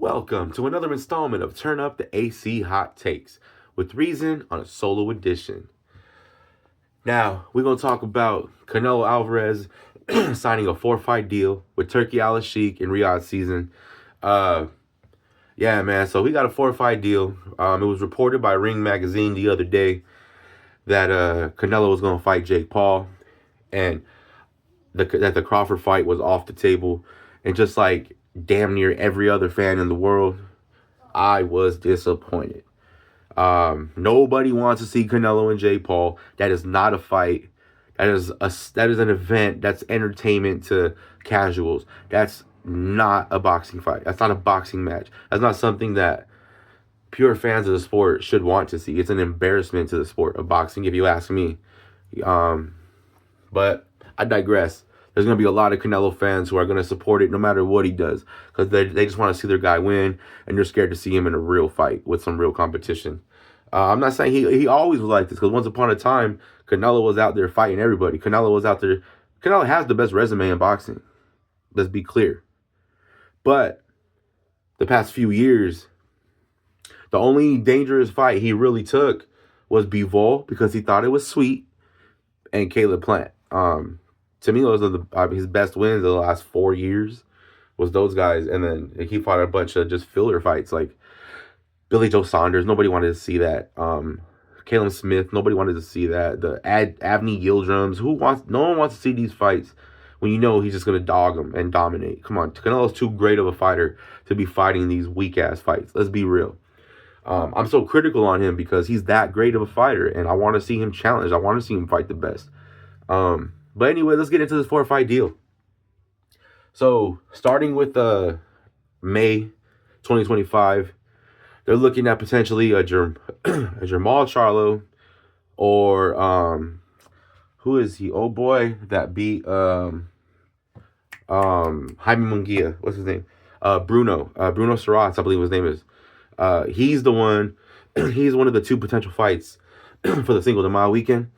Welcome to another installment of Turn Up the AC Hot Takes with Reason on a solo edition. Now, we're going to talk about Canelo Alvarez signing a four-fight deal with Turkey Al Sheikh in Riyadh season. Uh, yeah, man, so we got a four-fight deal. It was reported by Ring Magazine the other day that Canelo was going to fight Jake Paul and that the Crawford fight was off the table. And just like damn near every other fan in the world, I was disappointed. Nobody wants to see Canelo and Jake Paul. That is not a fight. That is an event. That's entertainment to casuals. That's not a boxing fight. That's not a boxing match. That's not something that pure fans of the sport should want to see. It's an embarrassment to the sport of boxing, if you ask me. But I digress. There's going to be a lot of Canelo fans who are going to support it no matter what he does because they just want to see their guy win, and they're scared to see him in a real fight with some real competition. I'm not saying he always was like this because once upon a time, Canelo was out there fighting everybody. Canelo was out there. Canelo has the best resume in boxing. Let's be clear. But the past few years, the only dangerous fight he really took was Bivol because he thought it was sweet, and Caleb Plant. To me, those are his best wins of the last 4 years was those guys. And then he fought a bunch of just filler fights like Billy Joe Saunders. Nobody wanted to see that. Caleb Smith. Nobody wanted to see that. The Avni Yildirim's. No one wants to see these fights when you know he's just going to dog them and dominate. Come on. Canelo's too great of a fighter to be fighting these weak-ass fights. Let's be real. I'm so critical on him because he's that great of a fighter, and I want to see him challenge. I want to see him fight the best. But anyway, let's get into this four-fight deal. So, starting with May 2025, they're looking at potentially a Jamal Charlo or who is he? Oh boy, that beat Jaime Munguia. What's his name? Bruno Saraz, I believe his name is. He's the one. He's one of the two potential fights for the Cinco de Mayo weekend.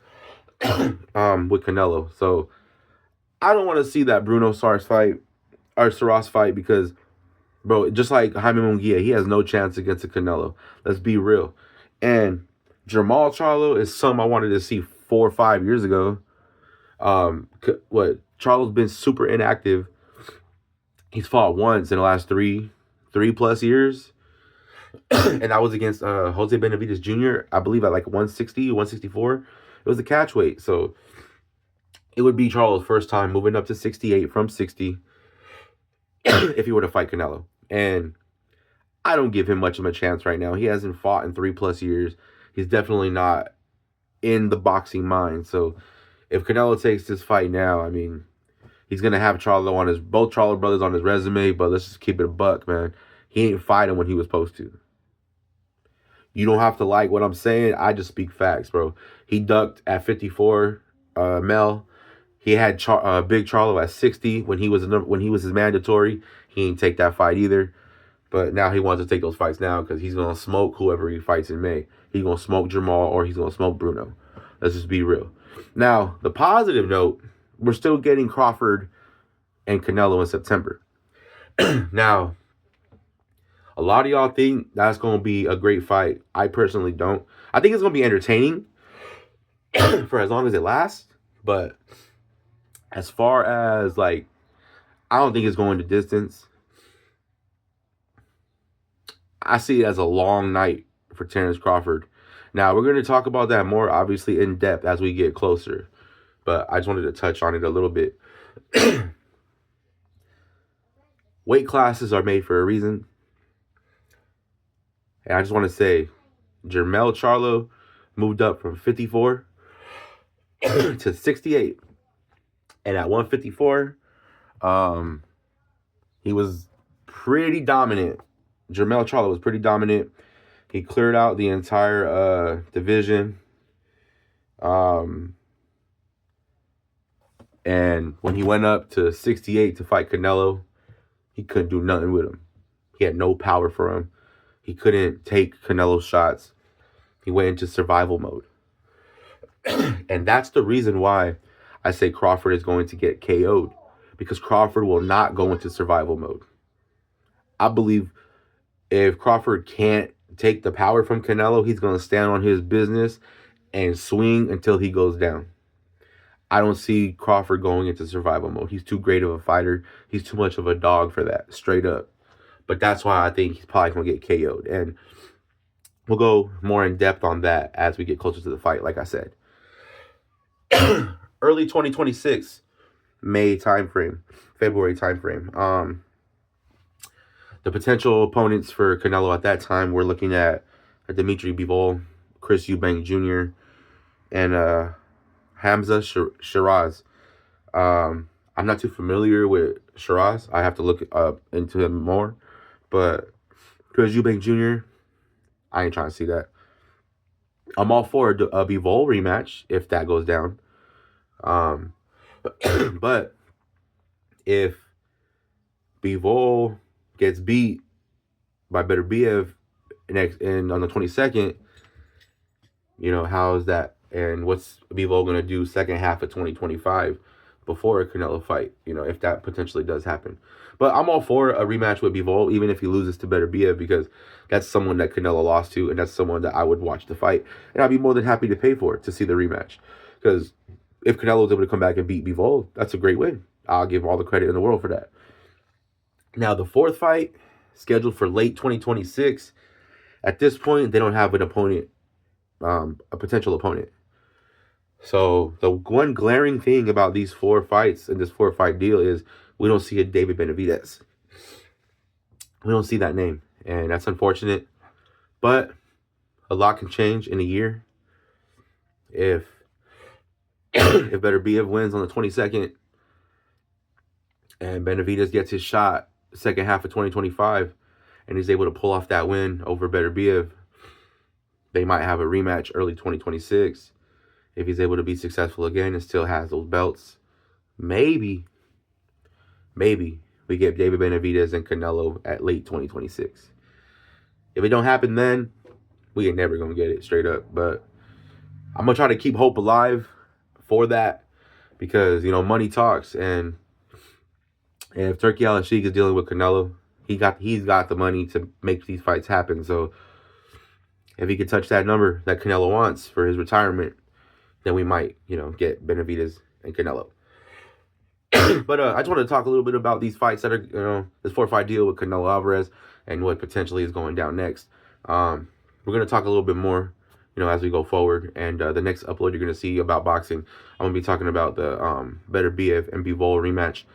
With Canelo. So I don't want to see that Bruno Saras fight because, bro, just like Jaime Munguia, he has no chance against the Canelo. Let's be real. And Jamal Charlo is some I wanted to see 4 or 5 years ago. Charlo's been super inactive. He's fought once in the last three plus years. And that was against Jose Benavidez Jr., I believe at like 160, 164. It was a catch weight, so it would be Charles' first time moving up to 68 from 60 if he were to fight Canelo. And I don't give him much of a chance right now. He hasn't fought in 3 plus years. He's definitely not in the boxing mind. So if Canelo takes this fight now, I mean, he's going to have both Charlo brothers on his resume, but let's just keep it a buck, man. He ain't fighting when he was supposed to. You don't have to like what I'm saying. I just speak facts, bro. He ducked at 54 Mel. He had Big Charlo at 60 when he was his mandatory. He ain't take that fight either. But now he wants to take those fights now because he's going to smoke whoever he fights in May. He's going to smoke Jamal or he's going to smoke Bruno. Let's just be real. Now, the positive note, we're still getting Crawford and Canelo in September. Now, a lot of y'all think that's going to be a great fight. I personally don't. I think it's going to be entertaining for as long as it lasts. But as far as, I don't think it's going to distance. I see it as a long night for Terrence Crawford. Now, we're going to talk about that more, obviously, in depth as we get closer. But I just wanted to touch on it a little bit. Weight classes are made for a reason. And I just want to say, Jermell Charlo moved up from 54 to 68. And at 154, he was pretty dominant. Jermell Charlo was pretty dominant. He cleared out the entire division. And when he went up to 68 to fight Canelo, he couldn't do nothing with him. He had no power for him. He couldn't take Canelo's shots. He went into survival mode. And that's the reason why I say Crawford is going to get KO'd. Because Crawford will not go into survival mode. I believe If Crawford can't take the power from Canelo, he's going to stand on his business and swing until he goes down. I don't see Crawford going into survival mode. He's too great of a fighter. He's too much of a dog for that, straight up. But that's why I think he's probably going to get KO'd. And we'll go more in depth on that as we get closer to the fight, like I said. Early 2026, May timeframe, February timeframe. The potential opponents for Canelo at that time, we're looking at Dimitri Bivol, Chris Eubank Jr., and Hamza Shiraz. I'm not too familiar with Shiraz. I have to look into him more. But Chris Eubank Jr., I ain't trying to see that. I'm all for a Bivol rematch if that goes down. But if Bivol gets beat by Beterbiev on the 22nd, how is that? And what's Bivol going to do second half of 2025 before a Canelo fight, if that potentially does happen. But I'm all for a rematch with Bivol, even if he loses to Beterbiev, because that's someone that Canelo lost to, and that's someone that I would watch the fight. And I'd be more than happy to pay for it, to see the rematch. Because if Canelo is able to come back and beat Bivol, that's a great win. I'll give all the credit in the world for that. Now, the fourth fight, scheduled for late 2026. At this point, they don't have an opponent, a potential opponent. So the one glaring thing about these 4 fights and this 4-fight deal is we don't see a David Benavidez. We don't see that name, and that's unfortunate. But a lot can change in a year. If Beterbiev wins on the 22nd and Benavidez gets his shot second half of 2025 and he's able to pull off that win over Beterbiev, they might have a rematch early 2026. If he's able to be successful again and still has those belts, maybe we get David Benavidez and Canelo at late 2026. If it don't happen then, we ain't never going to get it, straight up. But I'm going to try to keep hope alive for that because, money talks. And if Turki Al-Sheikh is dealing with Canelo, he's got the money to make these fights happen. So if he could touch that number that Canelo wants for his retirement, then we might, get Benavidez and Canelo. But I just want to talk a little bit about these fights that are, this 4-fight deal with Canelo Alvarez and what potentially is going down next. We're going to talk a little bit more, as we go forward. And the next upload you're going to see about boxing, I'm going to be talking about the Beterbiev and Bivol rematch,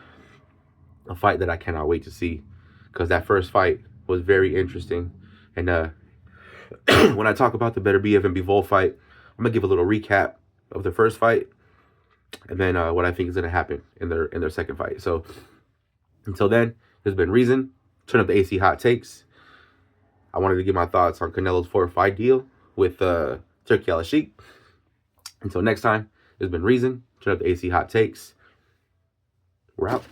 a fight that I cannot wait to see because that first fight was very interesting. And when I talk about the Beterbiev and Bivol fight, I'm going to give a little recap of the first fight and then what I think is going to happen in their second fight. So until then, there's been Reason. Turn up the AC Hot Takes. I wanted to give my thoughts on Canelo's 4-fight deal with Turki Al-Sheikh. Until next time, there's been Reason. Turn up the AC Hot Takes. We're out.